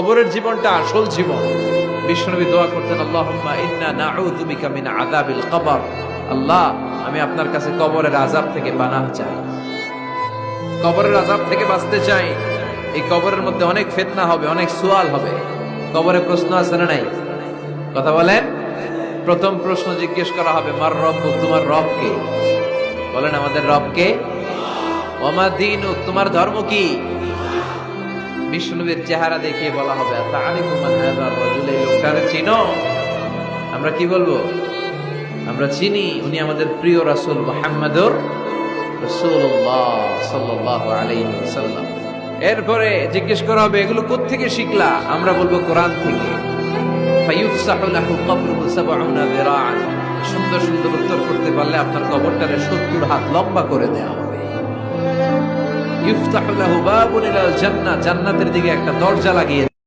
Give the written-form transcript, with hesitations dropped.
কবরের জীবনটা আসল জীবন। বিশ্বনবী দোয়া করতেন, আল্লাহুম্মা ইন্না নাউযু বিকা মিন আযাবিল কবর। আল্লাহ, আমি আপনার কাছে কবরের আযাব থেকে পানাহ চাই, কবরের আযাব থেকে বাঁচতে চাই। এই কবরের মধ্যে অনেক ফিতনা হবে, অনেক সুয়াল হবে। কবরে প্রশ্ন আছে না নাই? কথা বলেন। প্রথম প্রশ্ন জিজ্ঞেস করা হবে, মার রব্বুক, তোমার রব কে? বলেন, আমাদের রব কে? ওমা দীনুক, তোমার ধর্ম কি? বিষ্ণুবীর চেহারা দেখিয়ে বলা হবে, তাআরিফু মান হাযার রাজুল, এই লোকটারে চিনো? আমরা কি বলবো? আমরা চিনি, উনি আমাদের প্রিয় রাসূল মুহাম্মদুর রাসূলুল্লাহ সাল্লাল্লাহু আলাইহি ওয়াসাল্লাম। এরপরে জিজ্ঞেস করা হবে, এগুলো কোত্থেকে শিখলা? আমরা বলবো, কোরআন থেকে। ফায়ুফসাহু লাহু কবরুহু ৭০ যিরাআন। সুন্দর সুন্দর উত্তর করতে পারলে আপনার কবরটারে ৭০ হাত লম্বা করে দেয়া হবে। ইফতাহু লাহু বাবুন ইলাল জান্নাহ, জান্নাতের দিকে একটা দরজা লাগিয়ে